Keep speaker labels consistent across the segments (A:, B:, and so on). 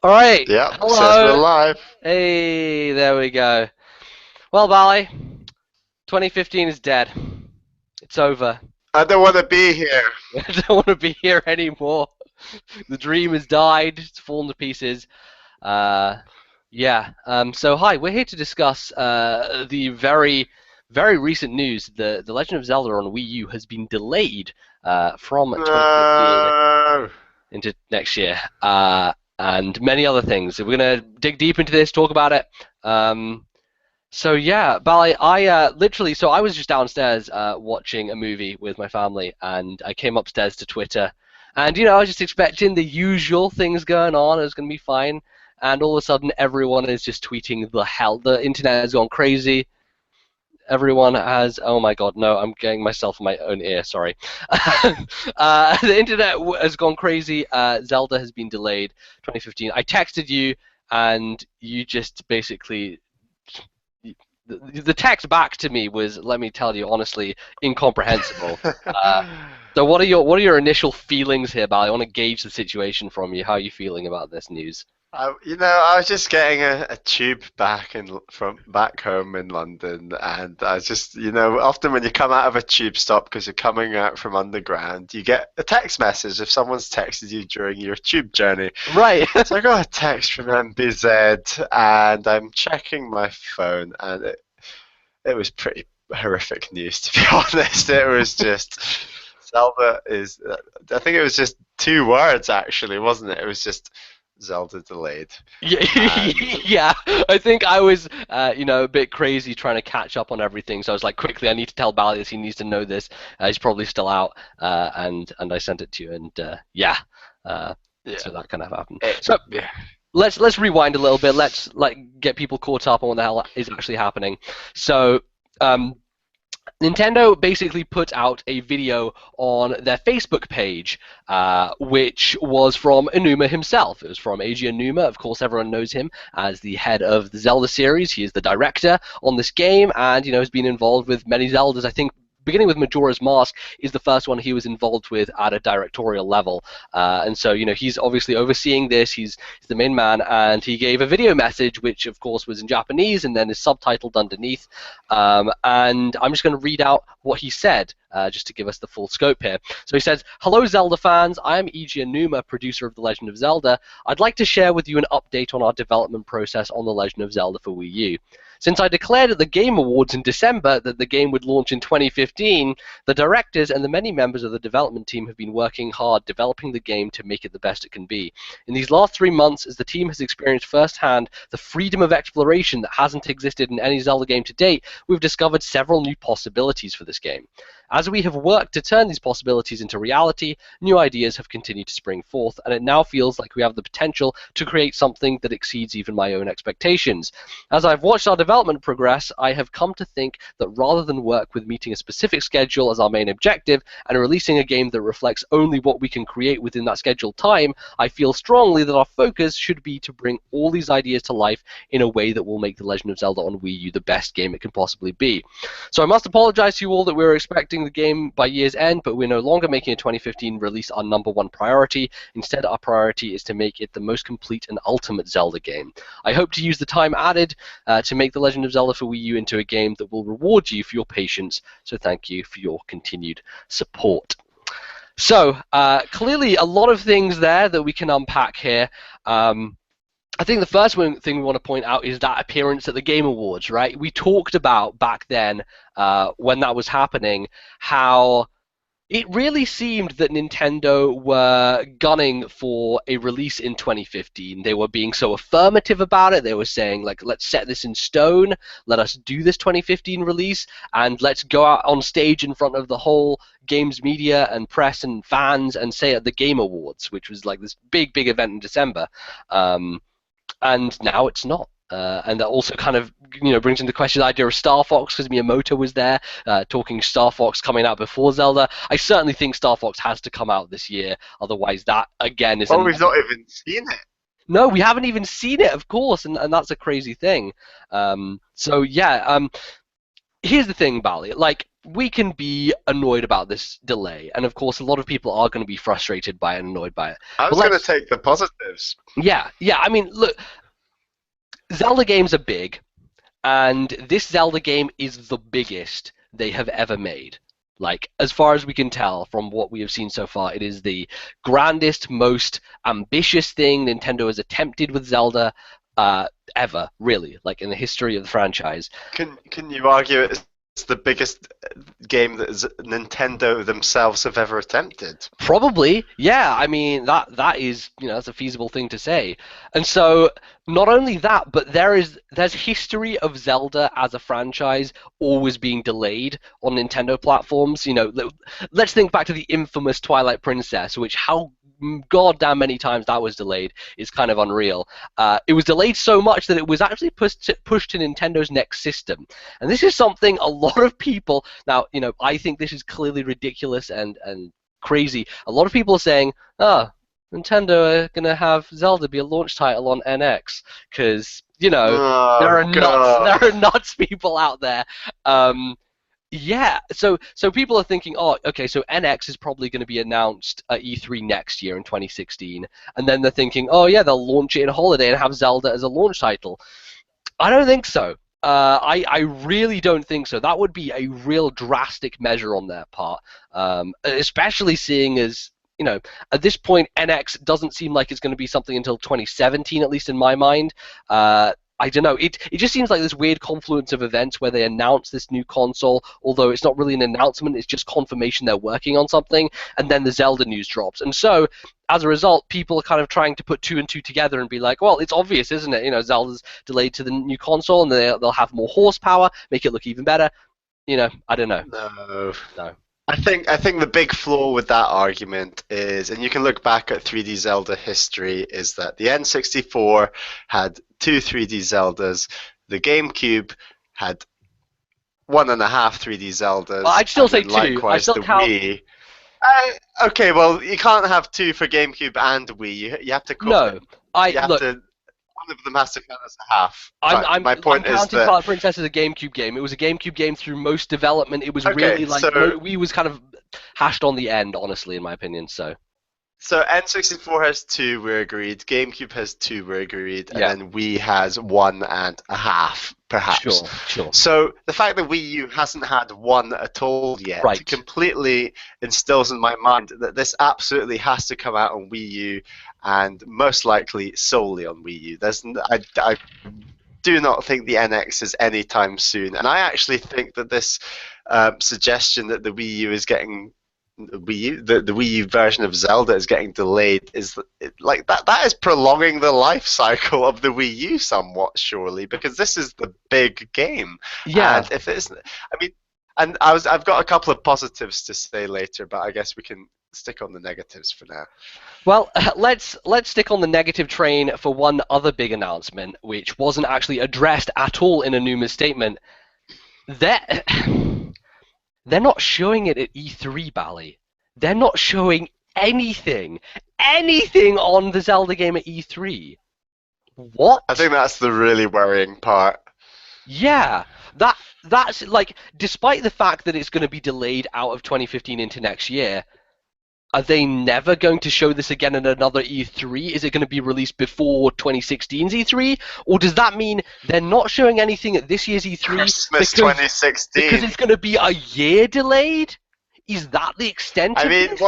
A: All right.
B: Yep, says we're
A: Hello.
B: live.
A: Hey, there we go. Well, Bally, 2015 is dead. It's over.
B: I don't want to be here.
A: I don't want to be here anymore. The dream has died. It's fallen to pieces. Uh, yeah. So, hi, we're here to discuss the very recent news. The Legend of Zelda on Wii U has been delayed from 2015
B: No.
A: into next year, and many other things. So we're gonna dig deep into this, talk about it. So yeah, Bally, I was just downstairs watching a movie with my family, and I came upstairs to Twitter, and I was just expecting the usual things going on. It was gonna be fine, and all of a sudden, everyone is just tweeting the hell. The internet has gone crazy. Everyone has. Oh my god, no! I'm getting myself in my own ear. Sorry. The internet has gone crazy. Zelda has been delayed. 2015. I texted you, and you just basically the text back to me was, let me tell you honestly, incomprehensible. Uh, so what are your initial feelings here, Bal? I want to gauge the situation from you. How are you feeling about this news?
B: I was just getting a tube back from back home in London, and I just, often when you come out of a tube stop because you're coming out from underground, you get a text message if someone's texted you during your tube journey.
A: Right.
B: So I got a text from Nbz, and I'm checking my phone, and it was pretty horrific news, to be honest. It was just Zelda is. I think it was just two words, actually, wasn't it? It was just Zelda delayed.
A: Yeah,
B: And
A: yeah. I think I was, a bit crazy trying to catch up on everything. So I was like, quickly, I need to tell Bali this. He needs to know this. He's probably still out, and I sent it to you, and yeah. Uh,
B: yeah,
A: so that kind of happened.
B: it,
A: So
B: yeah.
A: let's rewind a little bit. Let's get people caught up on what the hell is actually happening. So um, Nintendo basically put out a video on their Facebook page, which was from Enuma himself. It was from Eiji Enuma. Of course, everyone knows him as the head of the Zelda series. He is the director on this game, and has been involved with many Zeldas. I think beginning with Majora's Mask is the first one he was involved with at a directorial level. And so, he's obviously overseeing this. He's the main man, and he gave a video message, which of course was in Japanese and then is subtitled underneath. And I'm just going to read out what he said, just to give us the full scope here. So he says, "Hello, Zelda fans. I am Eiji Enuma, producer of The Legend of Zelda. I'd like to share with you an update on our development process on The Legend of Zelda for Wii U. Since I declared at the Game Awards in December that the game would launch in 2015, the directors and the many members of the development team have been working hard developing the game to make it the best it can be. In these last 3 months, as the team has experienced firsthand the freedom of exploration that hasn't existed in any Zelda game to date, we've discovered several new possibilities for this game. As we have worked to turn these possibilities into reality, new ideas have continued to spring forth, and it now feels like we have the potential to create something that exceeds even my own expectations. As I've watched our development progress, I have come to think that rather than work with meeting a specific schedule as our main objective and releasing a game that reflects only what we can create within that scheduled time, I feel strongly that our focus should be to bring all these ideas to life in a way that will make The Legend of Zelda on Wii U the best game it can possibly be. So I must apologize to you all that we were expecting the game by year's end, but we're no longer making a 2015 release our #1 priority. Instead, our priority is to make it the most complete and ultimate Zelda game. I hope to use the time added to make The Legend of Zelda for Wii U into a game that will reward you for your patience, so thank you for your continued support." So, clearly a lot of things there that we can unpack here. I think the first thing we want to point out is that appearance at the Game Awards, right? We talked about back then, when that was happening, how it really seemed that Nintendo were gunning for a release in 2015. They were being so affirmative about it. They were saying, like, let's set this in stone. Let us do this 2015 release, and let's go out on stage in front of the whole games media and press and fans and say at the Game Awards, which was like this big, big event in December. And now it's not. And that also kind of brings into question the idea of Star Fox, because Miyamoto was there talking Star Fox coming out before Zelda. I certainly think Star Fox has to come out this year, otherwise that again is
B: Well, we've not
A: another.
B: even seen it.
A: No, we haven't even seen it, of course, and that's a crazy thing. So yeah, here's the thing, Bally. Like, we can be annoyed about this delay, and of course, a lot of people are going to be frustrated by it and annoyed by it.
B: I
A: But
B: was going to take the positives.
A: yeah. I mean, look, Zelda games are big, and this Zelda game is the biggest they have ever made. Like, as far as we can tell from what we have seen so far, it is the grandest, most ambitious thing Nintendo has attempted with Zelda ever, really, like in the history of the franchise.
B: Can you argue it's the biggest game that Nintendo themselves have ever attempted?
A: Probably, yeah. I mean, that is, that's a feasible thing to say. And so, not only that, but there's history of Zelda as a franchise always being delayed on Nintendo platforms. Let's think back to the infamous Twilight Princess, which how goddamn many times that was delayed is kind of unreal. It was delayed so much that it was actually pushed to Nintendo's next system. And this is something a lot of people, now, I think this is clearly ridiculous and crazy. A lot of people are saying, Nintendo are going to have Zelda be a launch title on NX, because, there are nuts people out there. Yeah, so people are thinking, oh, okay, so NX is probably going to be announced at E3 next year in 2016, and then they're thinking, oh yeah, they'll launch it in Holiday and have Zelda as a launch title. I don't think so. I really don't think so. That would be a real drastic measure on their part, especially seeing as, at this point, NX doesn't seem like it's going to be something until 2017, at least in my mind. I don't know. It just seems like this weird confluence of events where they announce this new console, although it's not really an announcement, it's just confirmation they're working on something, and then the Zelda news drops. And so, as a result, people are kind of trying to put two and two together and be like, well, it's obvious, isn't it? Zelda's delayed to the new console, and they'll have more horsepower, make it look even better. I don't know.
B: No. I think the big flaw with that argument is, and you can look back at 3D Zelda history, is that the N64 had two 3D Zeldas, the GameCube had 1.5 3D Zeldas.
A: I'd still say two.
B: Likewise, the Wii. Okay, well, you can't have two for GameCube and Wii. You have to.
A: Look.
B: One of them has to count as a half.
A: My point is that Twilight Princess is a GameCube game. It was a GameCube game through most development. It was really like Wii was kind of hashed on the end, honestly, in my opinion. So
B: N64 has 2, we're agreed. GameCube has 2, we're agreed, and then Wii has 1.5, perhaps.
A: Sure.
B: So the fact that Wii U hasn't had one at all yet completely instills in my mind that this absolutely has to come out on Wii U, and most likely solely on Wii U. I do not think the NX is anytime soon, and I actually think that this suggestion that the Wii U is getting the Wii U version of Zelda is getting delayed is like that is prolonging the life cycle of the Wii U somewhat, surely, because this is the big game.
A: Yeah.
B: And if it's, and I've got a couple of positives to say later, but I guess we can stick on the negatives for now.
A: Well, let's stick on the negative train for one other big announcement, which wasn't actually addressed at all in Anuma's statement. They're not showing it at E3, Bally. They're not showing anything on the Zelda game at E3. What?
B: I think that's the really worrying part.
A: Yeah, that's like, despite the fact that it's going to be delayed out of 2015 into next year, are they never going to show this again at another E3? Is it going to be released before 2016's E3? Or does that mean they're not showing anything at this year's E3
B: Christmas 2016?
A: Because it's going to be a year delayed? Is that the extent of
B: this?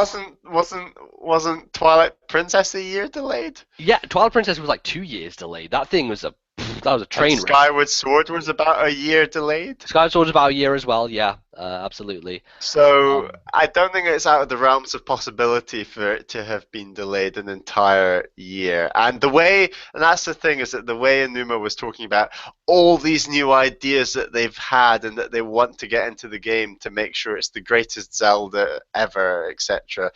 B: Wasn't Twilight Princess a year delayed?
A: Yeah, Twilight Princess was like 2 years delayed. That was a train wreck.
B: Skyward Sword was about a year delayed.
A: Skyward Sword was about a year as well, yeah, absolutely.
B: So I don't think it's out of the realms of possibility for it to have been delayed an entire year. And that's the thing, is that the way Enuma was talking about all these new ideas that they've had and that they want to get into the game to make sure it's the greatest Zelda ever, etc.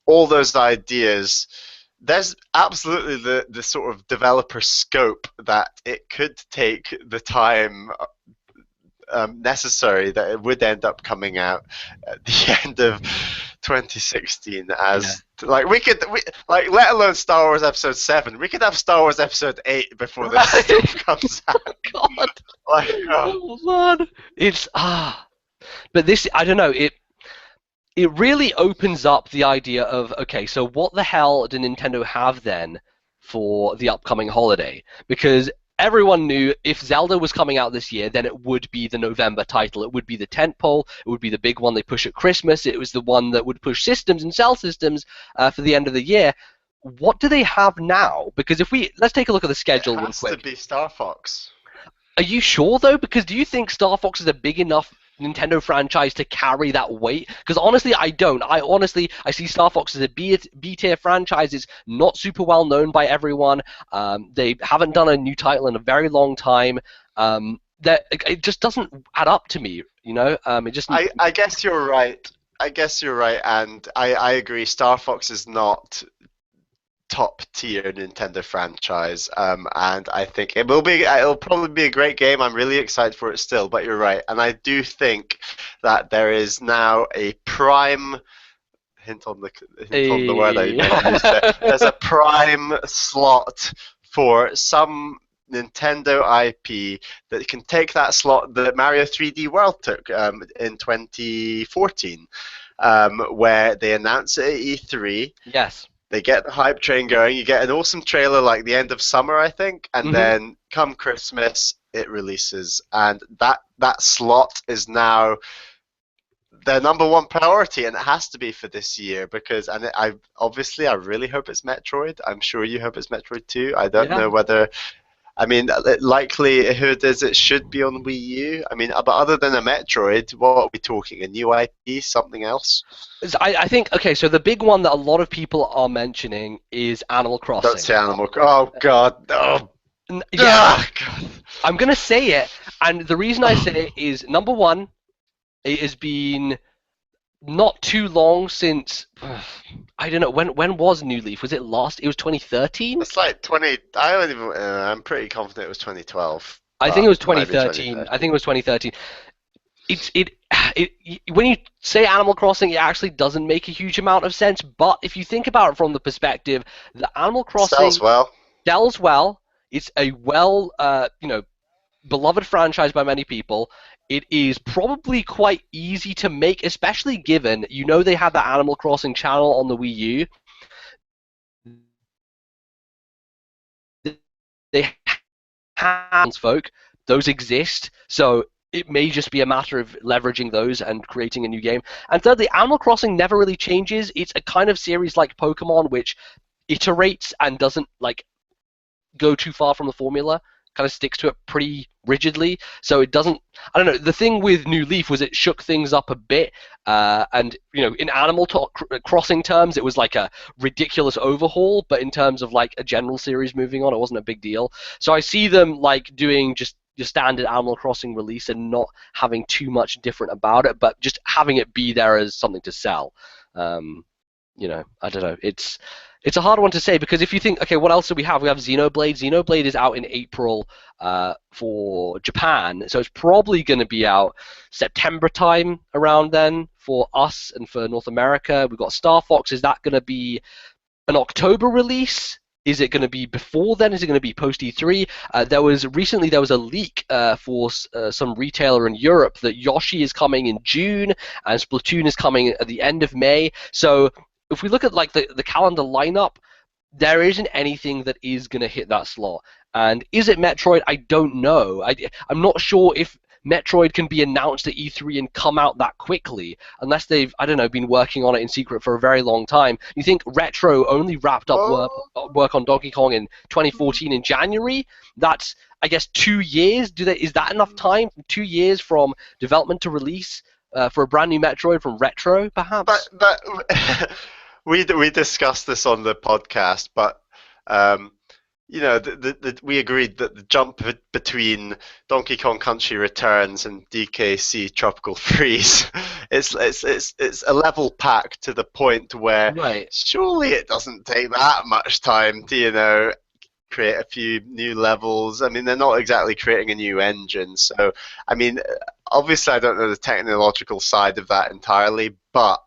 B: All those ideas, there's absolutely the sort of developer scope that it could take the time necessary that it would end up coming out at the end of 2016 as like we like let alone Star Wars Episode 7. We could have Star Wars Episode 8 before this stuff comes out.
A: God.
B: Like,
A: Oh man. It's but this, I don't know, it really opens up the idea of, okay, so what the hell did Nintendo have then for the upcoming holiday? Because everyone knew if Zelda was coming out this year, then it would be the November title. It would be the tentpole. It would be the big one they push at Christmas. It was the one that would push systems and sell systems for the end of the year. What do they have now? Because let's take a look at the schedule real quick.
B: It has to be Star Fox.
A: Are you sure though? Because do you think Star Fox is a big enough Nintendo franchise to carry that weight? Because honestly, I don't. I see Star Fox as a B-tier franchise. It's not super well known by everyone. They haven't done a new title in a very long time. It just doesn't add up to me, you know? It just.
B: I guess you're right. And I agree. Star Fox is not top tier Nintendo franchise, and I think it'll probably be a great game. I'm really excited for it still, but you're right, and I do think that there is now a prime hint on the word I used there. There's a prime slot for some Nintendo IP that can take that slot that Mario 3D World took in 2014, where they announced it at E3.
A: Yes.
B: They get the hype train going. You get an awesome trailer like the end of summer, I think, and then come Christmas, it releases, and that slot is now their number one priority, and it has to be for this year because, I really hope it's Metroid. I'm sure you hope it's Metroid too. I don't know whether. I mean, likelihood is it should be on Wii U. I mean, but other than a Metroid, what are we talking? A new IP? Something else?
A: I think, okay, so the big one that a lot of people are mentioning is Animal Crossing.
B: Don't say Animal Crossing. Oh, God. Oh.
A: Yeah.
B: God.
A: I'm going to say it, and the reason I say it is, number one, it has been not too long since, I don't know, when was New Leaf? Was it last? It was 2013?
B: It's like 20, I don't even, I'm pretty confident it was 2012.
A: I think it was 2013. I think it was 2013. When you say Animal Crossing, it actually doesn't make a huge amount of sense, but if you think about it from the perspective that Animal Crossing
B: sells well.
A: It's a beloved franchise by many people. It is probably quite easy to make, especially given, they had that Animal Crossing channel on the Wii U. They have folk, those exist, so it may just be a matter of leveraging those and creating a new game. And thirdly, Animal Crossing never really changes. It's a kind of series like Pokemon, which iterates and doesn't go too far from the formula. Kind of sticks to it pretty rigidly, so it doesn't. I don't know. The thing with New Leaf was it shook things up a bit, and in Animal Crossing terms, it was like a ridiculous overhaul. But in terms of a general series moving on, it wasn't a big deal. So I see them doing just your standard Animal Crossing release and not having too much different about it, but just having it be there as something to sell. I don't know. It's a hard one to say because if you think, okay, what else do we have? We have Xenoblade. Xenoblade is out in April for Japan, so it's probably going to be out September time around then for us and for North America. We've got Star Fox. Is that going to be an October release? Is it going to be before then? Is it going to be post E3? There was a leak for some retailer in Europe that Yoshi is coming in June and Splatoon is coming at the end of May. So if we look at the calendar lineup, there isn't anything that is going to hit that slot. And is it Metroid? I don't know. I'm not sure if Metroid can be announced at E3 and come out that quickly, unless they've, been working on it in secret for a very long time. You think Retro only wrapped up work on Donkey Kong in 2014 in January? That's, I guess, 2 years. Is that enough time? 2 years from development to release for a brand new Metroid from Retro, perhaps?
B: But we discussed this on the podcast, but we agreed that the jump between Donkey Kong Country Returns and DKC Tropical Freeze, it's a level pack to the point where surely it doesn't take that much time to create a few new levels. I mean, they're not exactly creating a new engine, so I mean, obviously I don't know the technological side of that entirely, but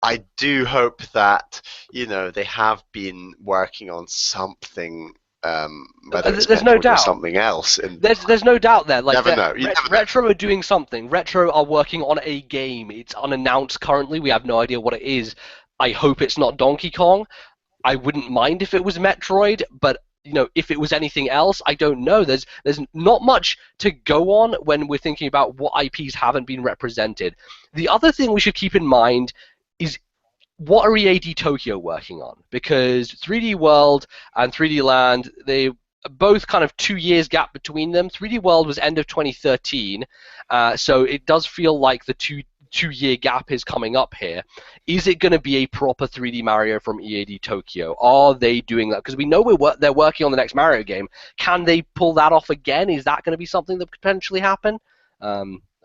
B: I do hope that, they have been working on something, whether it's
A: There's no
B: Metroid or
A: doubt.
B: something else. In
A: There's no doubt there. Like
B: never know. You never know.
A: Retro are doing something. Retro are working on a game. It's unannounced currently. We have no idea what it is. I hope it's not Donkey Kong. I wouldn't mind if it was Metroid, but if it was anything else, I don't know. There's not much to go on when we're thinking about what IPs haven't been represented. The other thing we should keep in mind is what are EAD Tokyo working on? Because 3D World and 3D Land, they both kind of 2 years gap between them. 3D World was end of 2013, so it does feel like the two-year gap is coming up here. Is it going to be a proper 3D Mario from EAD Tokyo? Are they doing that? Because we know they're working on the next Mario game. Can they pull that off again? Is that going to be something that could potentially happen?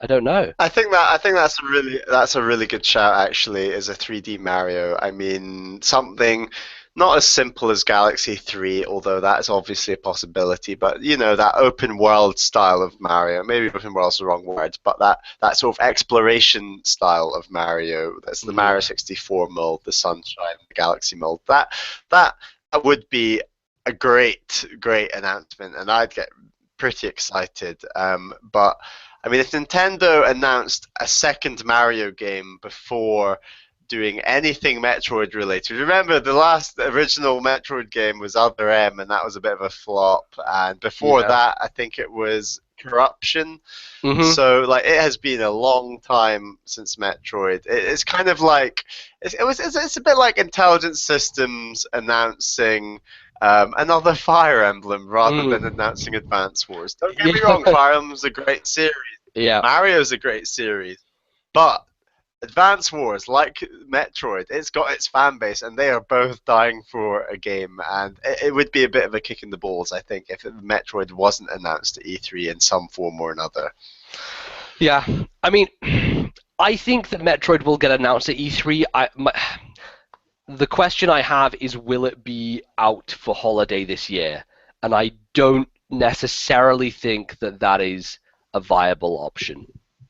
A: I don't know.
B: I think that's a really good shout actually, as a 3D Mario. I mean, something not as simple as Galaxy 3, although that is obviously a possibility, but that open world style of Mario, maybe open world's the wrong word, but that sort of exploration style of Mario, that's the Mario 64 mold, the Sunshine, the Galaxy mold. That would be a great announcement, and I'd get pretty excited. But I mean, if Nintendo announced a second Mario game before doing anything Metroid related, remember the original Metroid game was Other M, and that was a bit of a flop. And before that, I think it was Corruption. So like, it has been a long time since Metroid. It's kind of like it's a bit like Intelligent Systems announcing another Fire Emblem rather than announcing Advance Wars. Don't get me wrong, Fire Emblem's a great series.
A: Yeah.
B: Mario's a great series, but Advance Wars, like Metroid, it's got its fan base, and they are both dying for a game. And it would be a bit of a kick in the balls, I think, if Metroid wasn't announced at E3 in some form or another.
A: Yeah, I mean, I think that Metroid will get announced at E3. The question I have is, will it be out for holiday this year? And I don't necessarily think that is a viable option.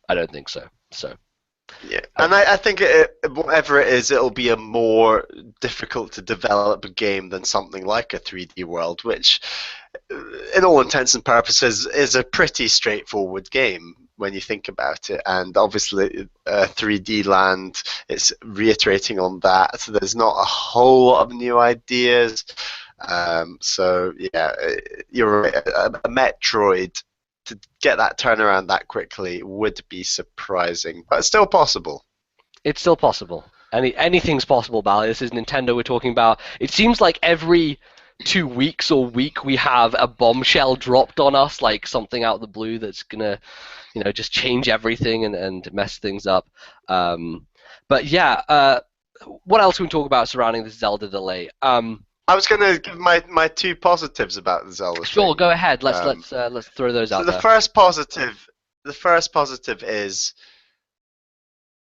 A: I don't think so.
B: Yeah, and I think whatever it is, it'll be a more difficult to develop game than something like a 3D World, which, in all intents and purposes, is a pretty straightforward game when you think about it. And obviously, 3D Land, it's reiterating on that. So there's not a whole lot of new ideas. So yeah, you're right. A Metroid, to get that turnaround that quickly would be surprising, but it's still possible.
A: It's still possible. Anything's possible, Bally. This is Nintendo we're talking about. It seems like every 2 weeks or week we have a bombshell dropped on us, like something out of the blue that's gonna, just change everything and mess things up. But yeah, what else can we talk about surrounding this Zelda delay?
B: I was going to give my two positives about the Zelda.
A: Sure,
B: thing.
A: Go ahead. Let's throw those out
B: there. The first positive is,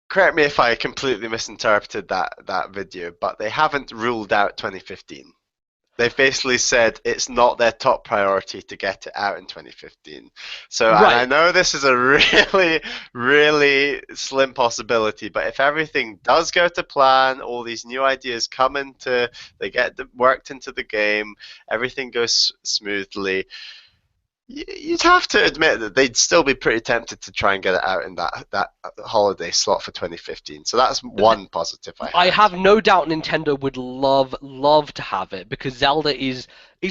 B: correct me if I completely misinterpreted that video, but they haven't ruled out 2015. They've basically said it's not their top priority to get it out in 2015. So right. I know this is a really, really slim possibility, but if everything does go to plan, all these new ideas they get worked into the game, everything goes smoothly, you'd have to admit that they'd still be pretty tempted to try and get it out in that holiday slot for 2015. So that's one positive
A: I have no doubt Nintendo would love to have it, because Zelda is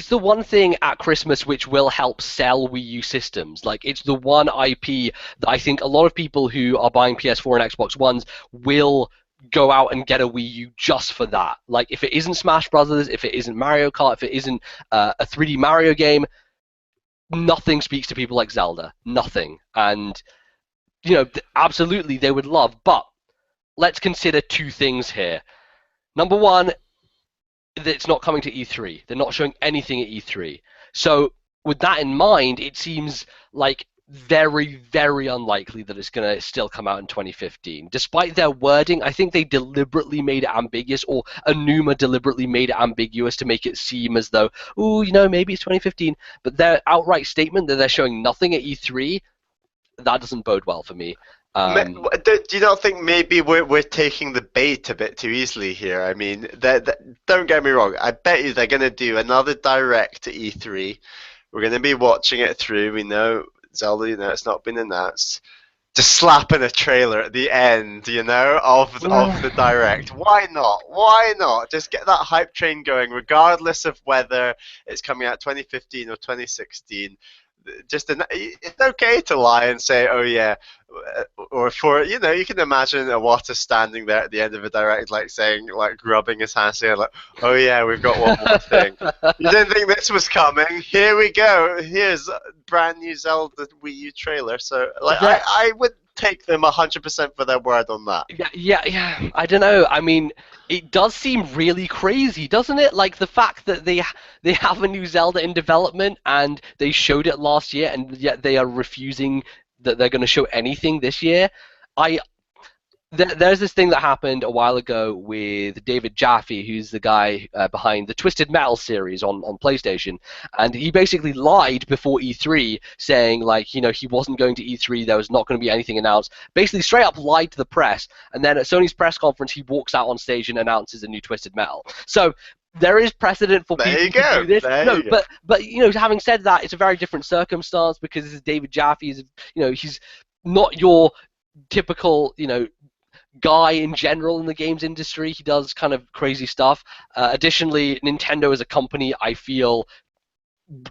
A: the one thing at Christmas which will help sell Wii U systems. Like, it's the one IP that I think a lot of people who are buying PS4 and Xbox Ones will go out and get a Wii U just for that. Like, if it isn't Smash Brothers, if it isn't Mario Kart, if it isn't a 3D Mario game, nothing speaks to people like Zelda. Nothing. And, absolutely they would love. But let's consider two things here. Number one, that it's not coming to E3. They're not showing anything at E3. So with that in mind, it seems like very, very unlikely that it's going to still come out in 2015. Despite their wording, I think they deliberately made it ambiguous, or Anuma deliberately made it ambiguous to make it seem as though, maybe it's 2015. But their outright statement that they're showing nothing at E3, that doesn't bode well for me.
B: Do you not think maybe we're taking the bait a bit too easily here? I mean, don't get me wrong. I bet you they're going to do another direct to E3. We're going to be watching it through. We know Zelda, it's not been announced. Just slapping a trailer at the end, of the direct. Why not? Why not? Just get that hype train going, regardless of whether it's coming out 2015 or 2016. It's okay to lie and say, oh yeah, or for you can imagine Iwata standing there at the end of a direct, like saying, like rubbing his hands, saying, like, oh yeah, we've got one more thing. You didn't think this was coming? Here we go. Here's a brand new Zelda Wii U trailer. So like, I would take them 100% for their word on that.
A: Yeah. I don't know. I mean, it does seem really crazy, doesn't it? Like the fact that they have a new Zelda in development and they showed it last year, and yet they are refusing that they're going to show anything this year. There's this thing that happened a while ago with David Jaffe, who's the guy behind the Twisted Metal series on PlayStation, and he basically lied before E3, saying like, he wasn't going to E3, there was not going to be anything announced. Basically, straight up lied to the press, and then at Sony's press conference, he walks out on stage and announces a new Twisted Metal. So there is precedent for people to do this. But having said that, it's a very different circumstance because this is David Jaffe. He's not your typical guy in general in the games industry. He does kind of crazy stuff. Additionally, Nintendo as a company, I feel,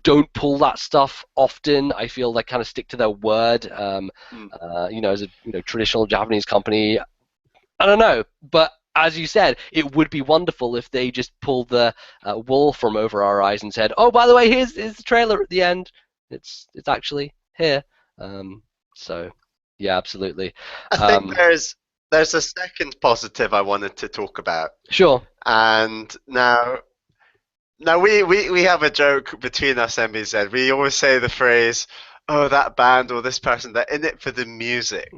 A: don't pull that stuff often. I feel they kind of stick to their word. As a traditional Japanese company, I don't know, but as you said, it would be wonderful if they just pulled the wool from over our eyes and said, "Oh, by the way, here's the trailer at the end. It's actually here." So, yeah, absolutely.
B: I think there's a second positive I wanted to talk about.
A: Sure.
B: And now we have a joke between us, Nbz. We always say the phrase, "Oh, that band or this person, they're in it for the music."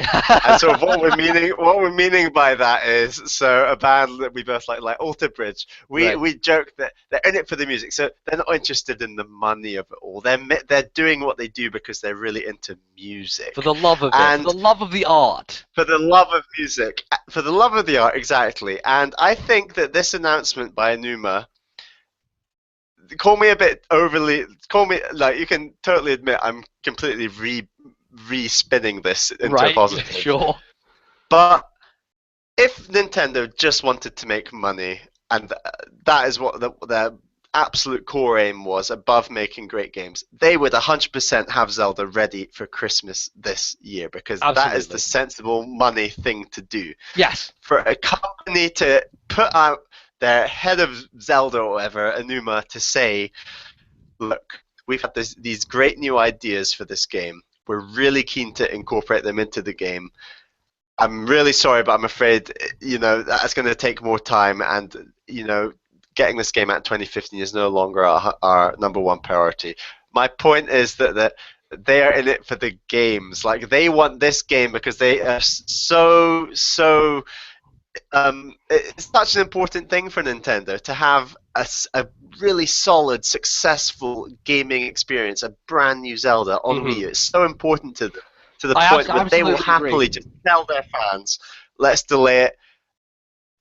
B: And so what we're meaning by that is, so a band that we both like Alter Bridge, we joke that they're in it for the music. So they're not interested in the money of it all. They're doing what they do because they're really into music.
A: For the love of it, for the love of the art.
B: For the love of music, for the love of the art, exactly. And I think that this announcement by Aonuma, call me a bit overly, you can totally admit I'm completely re-spinning this into a positive.
A: Sure.
B: But if Nintendo just wanted to make money, and that is what their absolute core aim was, above making great games, they would 100% have Zelda ready for Christmas this year, because that is the sensible money thing to do.
A: Yes.
B: For a company to put out their head of Zelda or whatever, Aonuma, to say, look, we've had these great new ideas for this game. We're really keen to incorporate them into the game. I'm really sorry, but I'm afraid, that's going to take more time, and, getting this game out in 2015 is no longer our number one priority. My point is that they are in it for the games. Like, they want this game because they are so it's such an important thing for Nintendo to have a really solid, successful gaming experience, a brand new Zelda on Wii U. It's so important to them, to the point where they will happily just tell their fans, let's delay it.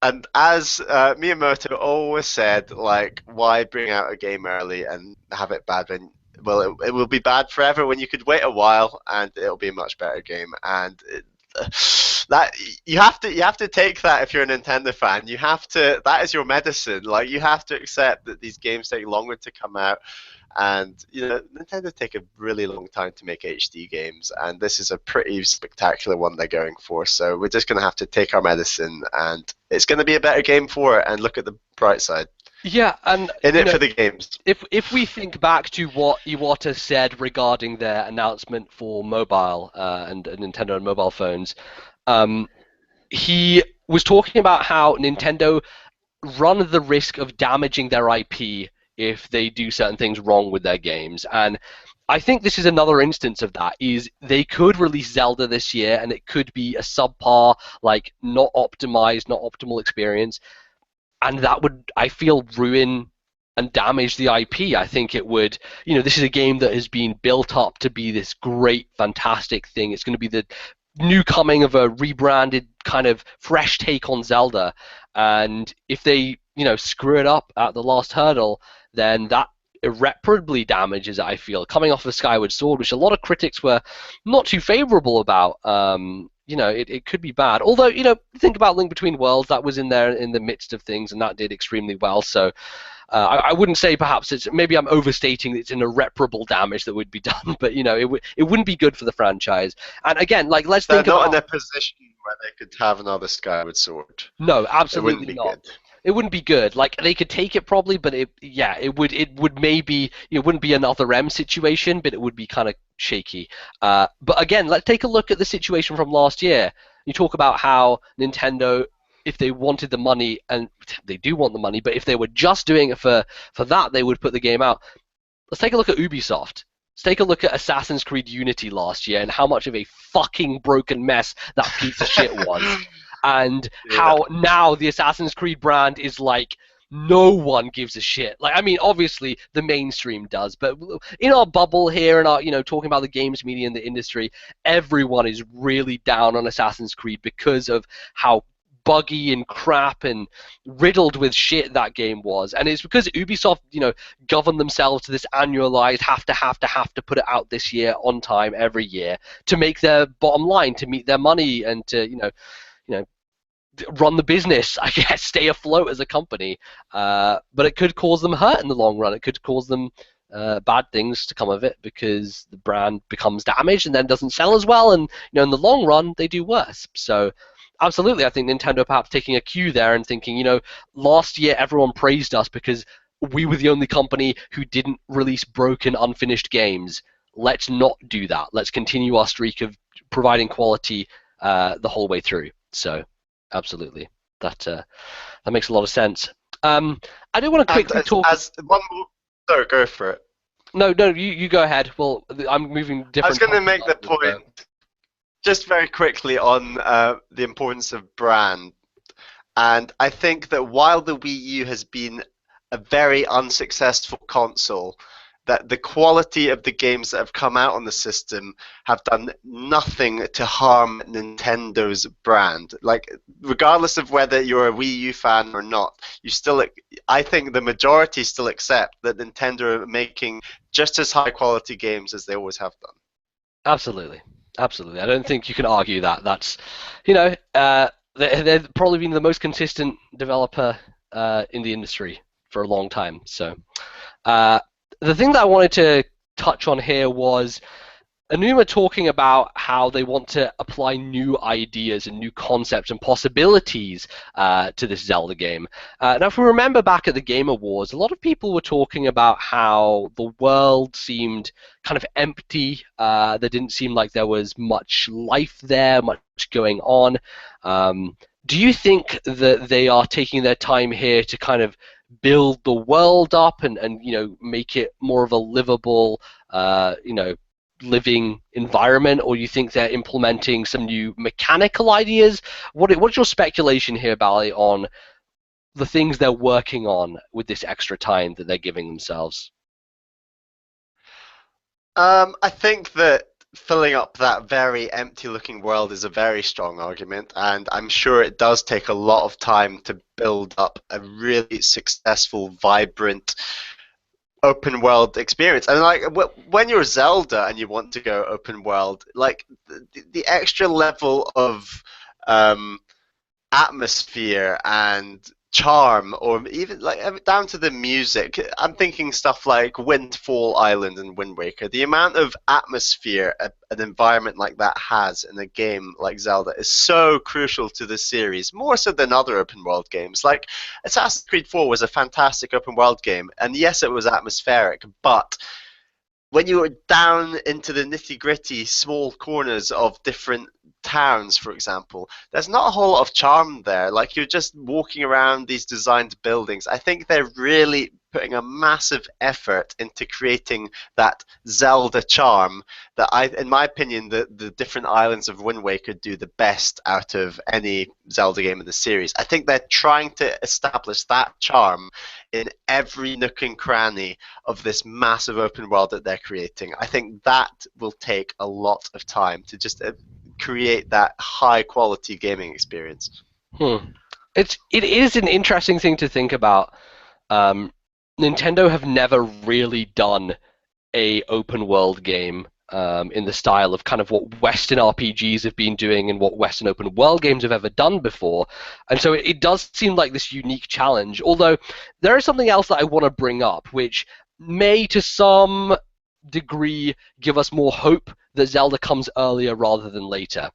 B: And as Miyamoto always said, like, why bring out a game early and have it bad when, well, it will be bad forever when you could wait a while and it'll be a much better game. And that you have to take that if you're a Nintendo fan. That is your medicine. Like, you have to accept that these games take longer to come out, and Nintendo take a really long time to make HD games, and this is a pretty spectacular one they're going for. So we're just going to have to take our medicine, and it's going to be a better game for it, and look at the bright side.
A: Yeah, and
B: in it for the games.
A: If we think back to what Iwata said regarding their announcement for mobile and Nintendo and mobile phones, he was talking about how Nintendo run the risk of damaging their IP if they do certain things wrong with their games. And I think this is another instance of that. Is they could release Zelda this year and it could be a subpar, like not optimized, not optimal experience. And that would, I feel, ruin and damage the IP. I think it would, this is a game that has been built up to be this great, fantastic thing. It's going to be new coming of a rebranded kind of fresh take on Zelda, and if they screw it up at the last hurdle, then that irreparably damages it, I feel, coming off of Skyward Sword, which a lot of critics were not too favorable about. It could be bad. Although, think about Link Between Worlds, that was in there in the midst of things, and that did extremely well. So I wouldn't say perhaps maybe I'm overstating it's an irreparable damage that would be done, but it wouldn't be good for the franchise. And again, like let's
B: They're
A: think
B: not
A: about
B: in a position where they could have another Skyward Sword.
A: no,
B: It wouldn't
A: absolutely
B: be
A: not.
B: good.
A: It wouldn't be good. Like they could take it probably, but it would maybe it wouldn't be another M situation, but it would be kind of shaky. But again, let's take a look at the situation from last year. You talk about how Nintendo, if they wanted the money, and they do want the money, but if they were just doing it for that, they would put the game out. Let's take a look at Ubisoft. Let's take a look at Assassin's Creed Unity last year and how much of a fucking broken mess that piece of shit was. And
B: Yeah.
A: how now the Assassin's Creed brand is like no one gives a shit. Like, I mean, obviously the mainstream does, but in our bubble here and our, talking about the games media and the industry, everyone is really down on Assassin's Creed because of how buggy and crap and riddled with shit that game was. And it's because Ubisoft, governed themselves to this annualized have to put it out this year on time every year to make their bottom line, to meet their money, and to run the business, I guess, stay afloat as a company. But it could cause them hurt in the long run. It could cause them bad things to come of it because the brand becomes damaged and then doesn't sell as well. And in the long run, they do worse. So absolutely, I think Nintendo perhaps taking a cue there and thinking, last year everyone praised us because we were the only company who didn't release broken, unfinished games. Let's not do that. Let's continue our streak of providing quality the whole way through. So absolutely, that makes a lot of sense. I do want to quickly talk.
B: As one more, no, go for it.
A: No, you go ahead. Well, I'm moving different.
B: I was going to make the
A: topics,
B: point just very quickly on the importance of brand. And I think that while the Wii U has been a very unsuccessful console, that the quality of the games that have come out on the system have done nothing to harm Nintendo's brand. Like, regardless of whether you're a Wii U fan or not, I think the majority still accept that Nintendo are making just as high quality games as they always have done.
A: Absolutely. I don't think you can argue that. That's, they've probably been the most consistent developer in the industry for a long time. So, the thing that I wanted to touch on here was Anuma talking about how they want to apply new ideas and new concepts and possibilities to this Zelda game. Now, if we remember back at the Game Awards, a lot of people were talking about how the world seemed kind of empty. There didn't seem like there was much life there, much going on. Do you think that they are taking their time here to kind of build the world up and make it more of a livable, living environment, or you think they're implementing some new mechanical ideas? What's your speculation here, Bally, on the things they're working on with this extra time that they're giving themselves?
B: I think that filling up that very empty-looking world is a very strong argument, and I'm sure it does take a lot of time to build up a really successful, vibrant, open world experience. And like when you're Zelda and you want to go open world, like the extra level of atmosphere and charm, or even like down to the music. I'm thinking stuff like Windfall Island and Wind Waker. The amount of atmosphere an environment like that has in a game like Zelda is so crucial to the series, more so than other open world games. Like Assassin's Creed 4 was a fantastic open world game, and yes, it was atmospheric, but when you were down into the nitty-gritty small corners of different towns, for example, there's not a whole lot of charm there. Like, you're just walking around these designed buildings. I think they're really putting a massive effort into creating that Zelda charm that in my opinion, the different islands of Wind Waker do the best out of any Zelda game in the series. I think they're trying to establish that charm in every nook and cranny of this massive open world that they're creating. I think that will take a lot of time to just create that high quality gaming experience.
A: It is an interesting thing to think about. Nintendo have never really done a open world game in the style of kind of what Western RPGs have been doing and what Western open world games have ever done before. And so it does seem like this unique challenge. Although there is something else that I want to bring up, which may to some degree give us more hope that Zelda comes earlier rather than later.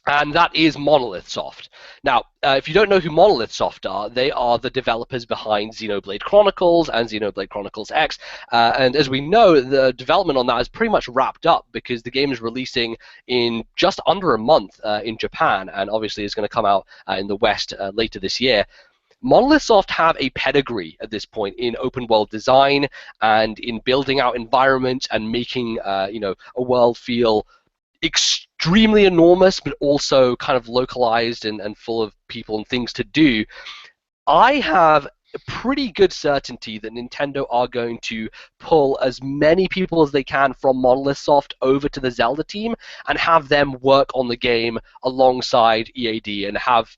A: And that is Monolith Soft. Now, if you don't know who Monolith Soft are, they are the developers behind Xenoblade Chronicles and Xenoblade Chronicles X. And as we know, the development on that is pretty much wrapped up because the game is releasing in just under a month in Japan, and obviously is going to come out in the West later this year. Monolith Soft have a pedigree at this point in open world design and in building out environments and making a world feel extremely enormous, but also kind of localized and full of people and things to do. I have a pretty good certainty that Nintendo are going to pull as many people as they can from Monolith Soft over to the Zelda team and have them work on the game alongside EAD and have,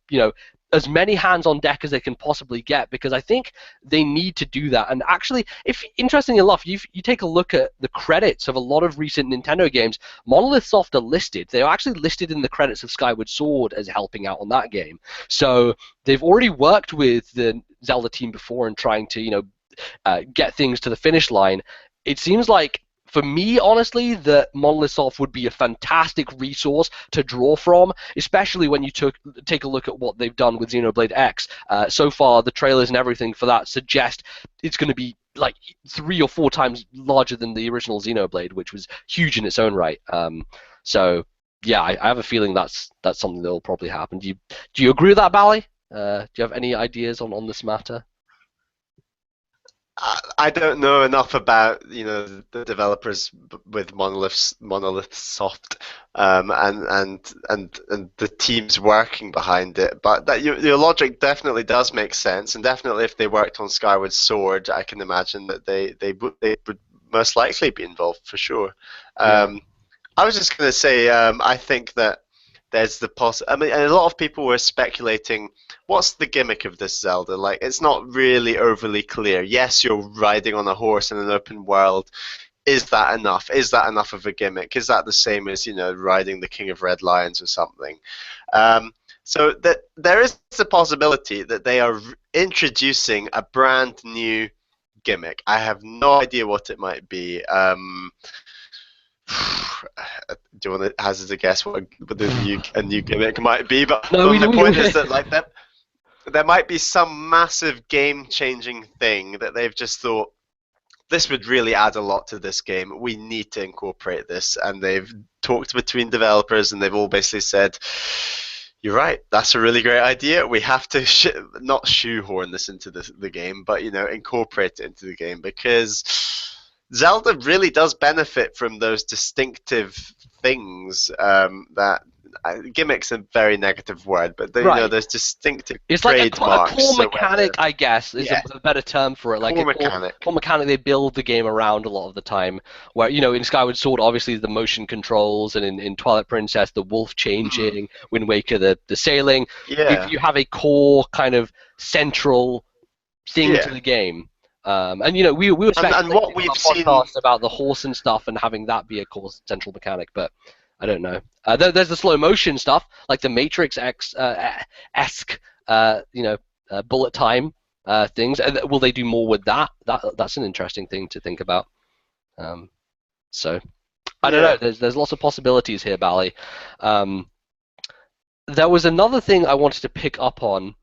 A: as many hands on deck as they can possibly get, because I think they need to do that. And actually, if interestingly enough, you take a look at the credits of a lot of recent Nintendo games, Monolith Soft are listed. They are actually listed in the credits of Skyward Sword as helping out on that game. So they've already worked with the Zelda team before and trying to, get things to the finish line. It seems like, for me, honestly, that Monolith Soft would be a fantastic resource to draw from, especially when you take a look at what they've done with Xenoblade X. So far, the trailers and everything for that suggest it's going to be like 3 or 4 times larger than the original Xenoblade, which was huge in its own right. So, yeah, I have a feeling that's something that will probably happen. Do you agree with that, Bally? Do you have any ideas on this matter?
B: I don't know enough about the developers with Monolith Soft and the teams working behind it, but that your logic definitely does make sense, and definitely if they worked on Skyward Sword, I can imagine that they would most likely be involved for sure.
A: Yeah.
B: I was just going to say I think that there's I mean, a lot of people were speculating, what's the gimmick of this Zelda? Like, it's not really overly clear. Yes, you're riding on a horse in an open world. Is that enough? Is that enough of a gimmick? Is that the same as, riding the King of Red Lions or something? So that there is a possibility that they are introducing a brand new gimmick. I have no idea what it might be. Do you want to hazard a guess what a new gimmick might be? But the point is that like there might be some massive game-changing thing that they've just thought, this would really add a lot to this game. We need to incorporate this, and they've talked between developers, and they've all basically said, "You're right. That's a really great idea. We have to not shoehorn this into the game, but incorporate it into the game because." Zelda really does benefit from those distinctive things that gimmick's a very negative word, but those distinctive trademarks.
A: It's like a core mechanic, I guess, is a better term for it. Like
B: core mechanic.
A: Core mechanic they build the game around a lot of the time. Where in Skyward Sword, obviously the motion controls, and in Twilight Princess, the wolf changing, Wind Waker, the sailing.
B: Yeah.
A: If you have a core kind of central thing to the game. And we were speculating
B: and what we've seen
A: about the horse and stuff and having that be a core central mechanic, but I don't know. There's the slow motion stuff, like the Matrix esque, bullet time things. Will they do more with that? That's an interesting thing to think about. So I don't know. There's lots of possibilities here, Bally. There was another thing I wanted to pick up on.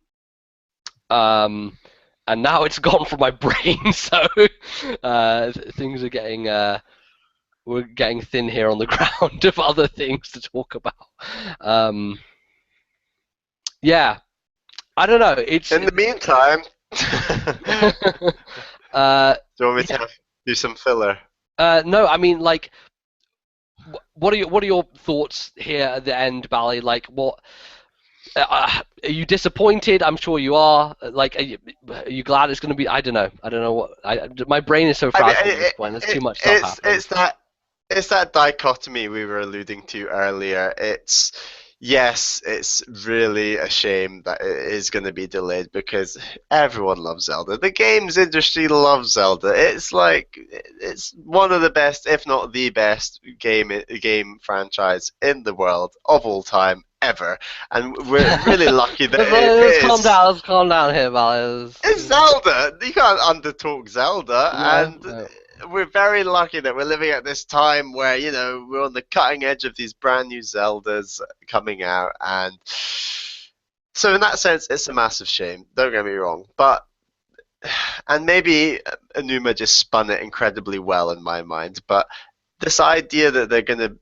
A: And now it's gone from my brain, so things are getting we're getting thin here on the ground of other things to talk about. Yeah, I don't know.
B: In the meantime, do you want me to do some filler?
A: No, I mean, like, what are your thoughts here at the end, Bally? Like, what? Are you disappointed? I'm sure you are. Like, are you glad it's going to be? I don't know. I don't know what. My brain is so frazzled at this point. There's too much stuff happening.
B: it's that dichotomy we were alluding to earlier. It's yes, it's really a shame that it is going to be delayed because everyone loves Zelda. The games industry loves Zelda. It's like it's one of the best, if not the best, game franchise in the world of all time ever, and we're really lucky that it
A: Let's calm
B: is.
A: down. Let's calm down here, Val.
B: It's Zelda. You can't undertalk Zelda,
A: No,
B: and
A: no.
B: we're very lucky that we're living at this time where we're on the cutting edge of these brand new Zeldas coming out, and so in that sense, it's a massive shame. Don't get me wrong, but and maybe Enuma just spun it incredibly well in my mind, but this idea that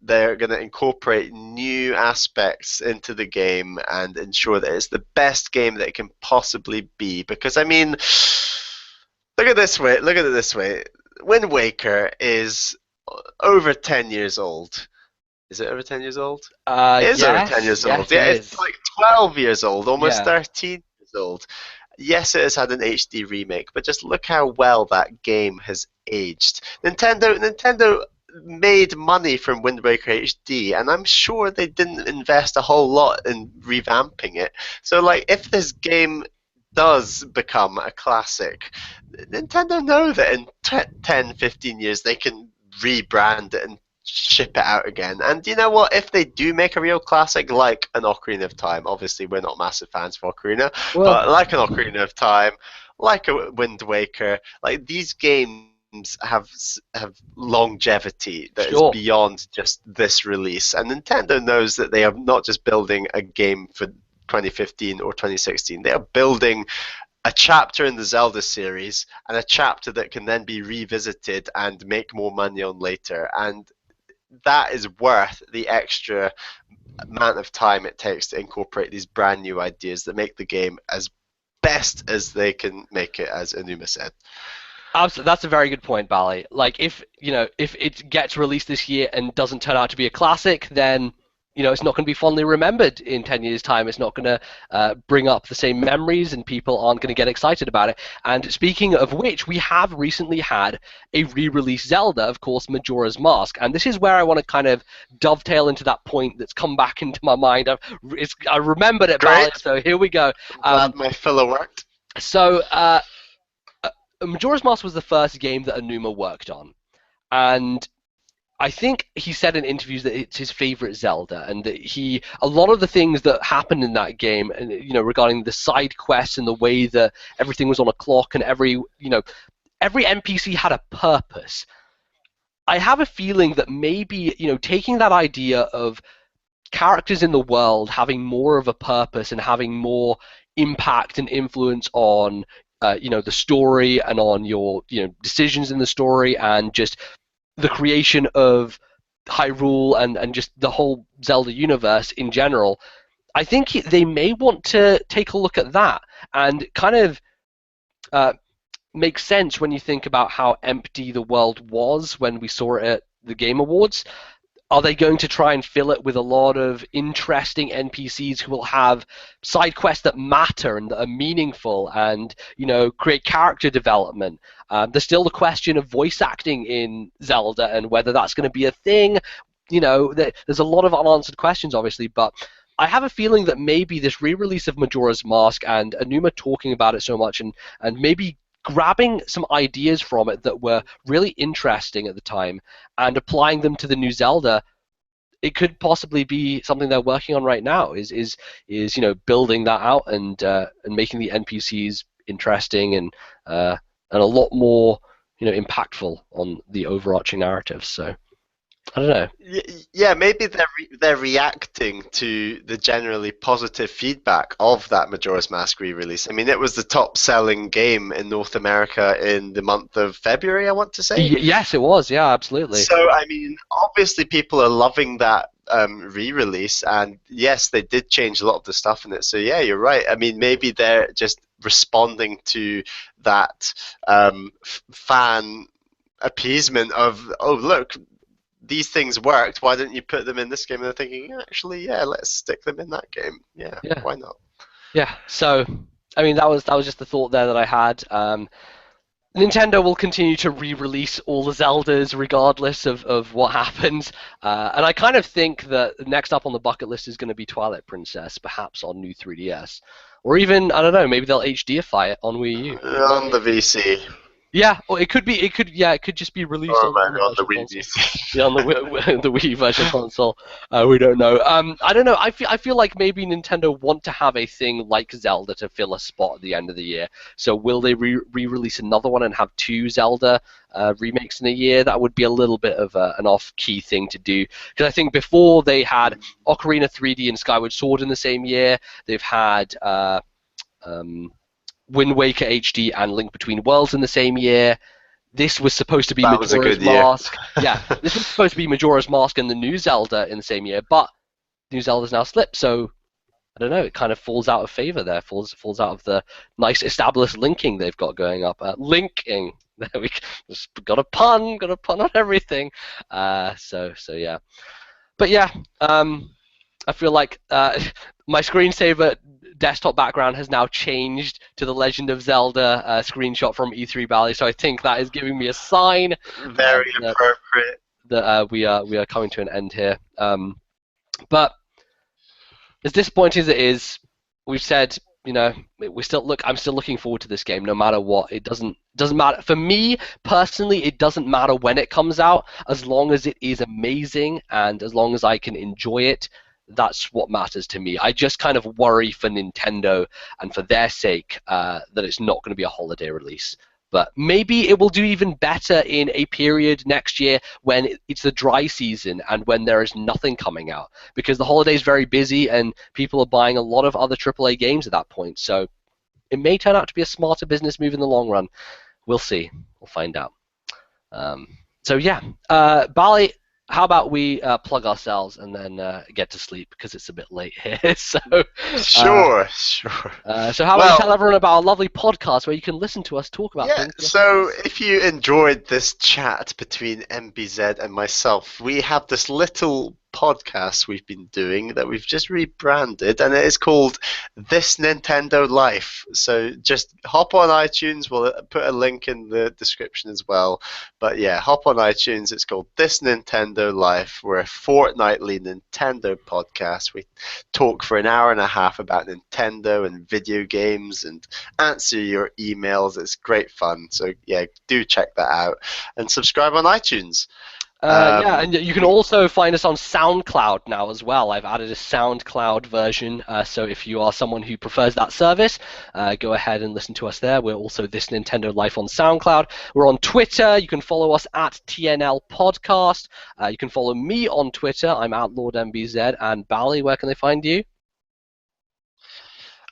B: they're gonna incorporate new aspects into the game and ensure that it's the best game that it can possibly be. Because I mean, look at it this way. Wind Waker is over 10 years old. Is it over 10 years old? It is over 10
A: Yes,
B: years old.
A: yes, it
B: Yeah, it's
A: is.
B: like 12 years old, almost
A: Yeah.
B: 13 years old. Yes, it has had an HD remake, but just look how well that game has aged. Nintendo made money from Wind Waker HD, and I'm sure they didn't invest a whole lot in revamping it. So, like, if this game does become a classic, Nintendo know that in 10, 15 years they can rebrand it and ship it out again. And you know what? If they do make a real classic like an Ocarina of Time, obviously we're not massive fans of Ocarina,
A: Well,
B: but like an Ocarina of Time, like a Wind Waker, like these games have longevity that is
A: sure.
B: beyond just this release. And Nintendo knows that they are not just building a game for 2015 or 2016. They are building a chapter in the Zelda series and a chapter that can then be revisited and make more money on later. And that is worth the extra amount of time it takes to incorporate these brand new ideas that make the game as best as they can make it, as Enuma said.
A: That's a very good point, Bally. Like, if it gets released this year and doesn't turn out to be a classic, then it's not going to be fondly remembered in 10 years' time. It's not going to bring up the same memories, and people aren't going to get excited about it. And speaking of which, we have recently had a re-release Zelda, of course, Majora's Mask. And this is where I want to kind of dovetail into that point that's come back into my mind. I remembered it, Bally,
B: Great.
A: so here we go.
B: I'm
A: Um,
B: glad my filler worked.
A: so, uh, Majora's Mask was the first game that Enuma worked on, and I think he said in interviews that it's his favorite Zelda, and that a lot of the things that happened in that game, and regarding the side quests and the way that everything was on a clock, and every NPC had a purpose. I have a feeling that maybe taking that idea of characters in the world having more of a purpose and having more impact and influence on the story and on your decisions in the story and just the creation of Hyrule and just the whole Zelda universe in general. I think they may want to take a look at that and kind of uh, make sense when you think about how empty the world was when we saw it at the Game Awards. Are they going to try and fill it with a lot of interesting NPCs who will have side quests that matter and that are meaningful and, create character development? There's still the question of voice acting in Zelda and whether that's going to be a thing. There's a lot of unanswered questions, obviously, but I have a feeling that maybe this re-release of Majora's Mask and Enuma talking about it so much and maybe grabbing some ideas from it that were really interesting at the time and applying them to the new Zelda, it could possibly be something they're working on right now. Is building that out and making the NPCs interesting and a lot more impactful on the overarching narrative. So I don't know.
B: Yeah, maybe they're reacting to the generally positive feedback of that Majora's Mask re-release. I mean, it was the top-selling game in North America in the month of February, I want to say.
A: Yes, it was. Yeah, absolutely.
B: So, I mean, obviously people are loving that re-release, and yes, they did change a lot of the stuff in it. So, yeah, you're right. I mean, maybe they're just responding to that fan appeasement of, oh, look, these things worked. Why didn't you put them in this game? And they're thinking, actually, yeah, let's stick them in that game. Yeah,
A: Yeah.
B: why not?
A: Yeah. So I mean, that was just the thought there that I had. Nintendo will continue to re-release all the Zeldas regardless of what happens. And I kind of think that next up on the bucket list is going to be Twilight Princess, perhaps on new 3DS. Or even, I don't know, maybe they'll HDify it on Wii U.
B: On the VC.
A: Yeah, or it could just be released
B: Or
A: on the
B: on the
A: virtual
B: Wii
A: console.
B: VC.
A: Yeah, on the the Wii Virtual Console. We don't know. I don't know. I feel like maybe Nintendo want to have a thing like Zelda to fill a spot at the end of the year. So will they re-release another one and have two Zelda remakes in a year? That would be a little bit of an off-key thing to do. Because I think before they had Ocarina 3D and Skyward Sword in the same year. They've had Wind Waker HD and Link Between Worlds in the same year. This was supposed to be
B: That was a
A: Majora's
B: good year.
A: Mask. Yeah, this was supposed to be Majora's Mask and the new Zelda in the same year, but new Zelda's now slipped, so I don't know. It kind of falls out of favor there. Falls out of the nice established linking they've got going up. Linking. There we just got a pun on everything. So yeah. But yeah, I feel like my screensaver desktop background has now changed to the Legend of Zelda screenshot from E3 Bally, so I think that is giving me a sign
B: Very appropriate.
A: that we are coming to an end here. But as disappointing as it is, we've said, you know, I'm still looking forward to this game no matter what. It doesn't matter for me personally. It doesn't matter when it comes out, as long as it is amazing and as long as I can enjoy it. That's what matters to me. I just kind of worry for Nintendo and for their sake that it's not going to be a holiday release. But maybe it will do even better in a period next year when it's the dry season and when there is nothing coming out. Because the holiday is very busy and people are buying a lot of other AAA games at that point. So it may turn out to be a smarter business move in the long run. We'll see. We'll find out. So yeah, Bali, how about we plug ourselves and then get to sleep because it's a bit late here. So
B: Sure.
A: so how about you tell everyone about our lovely podcast where you can listen to us talk about things?
B: So if you enjoyed this chat between Nbz and myself, we have this little podcast we've been doing that we've just rebranded, and it is called This Nintendo Life. So just hop on iTunes. We'll put a link in the description as well. But yeah, hop on iTunes. It's called This Nintendo Life. We're a fortnightly Nintendo podcast. We talk for an hour and a half about Nintendo and video games and answer your emails. It's great fun. So yeah, do check that out and subscribe on iTunes.
A: Yeah, and you can also find us on SoundCloud now as well. I've added a SoundCloud version, so if you are someone who prefers that service, go ahead and listen to us there. We're also This Nintendo Life on SoundCloud. We're on Twitter. You can follow us at TNL Podcast. You can follow me on Twitter. I'm at Lord Nbz. And Bally, where can they find you?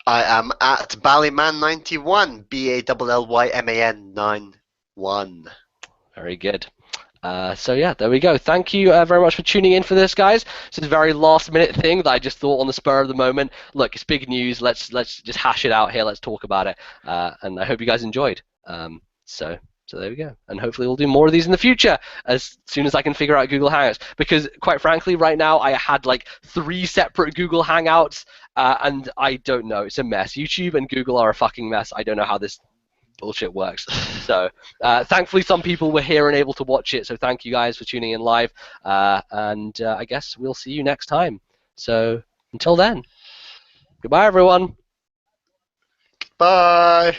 B: I am at Ballyman91, BALLYMAN 91.
A: Very good. So yeah, there we go. Thank you very much for tuning in for this, guys. This is a very last-minute thing that I just thought on the spur of the moment. Look, it's big news. Let's just hash it out here. Let's talk about it. And I hope you guys enjoyed. So there we go. And hopefully we'll do more of these in the future as soon as I can figure out Google Hangouts. Because quite frankly, right now I had like 3 separate Google Hangouts, and I don't know. It's a mess. YouTube and Google are a fucking mess. I don't know how this bullshit works. So thankfully some people were here and able to watch it, so thank you guys for tuning in live, and I guess we'll see you next time. So until then, goodbye everyone.
B: Bye.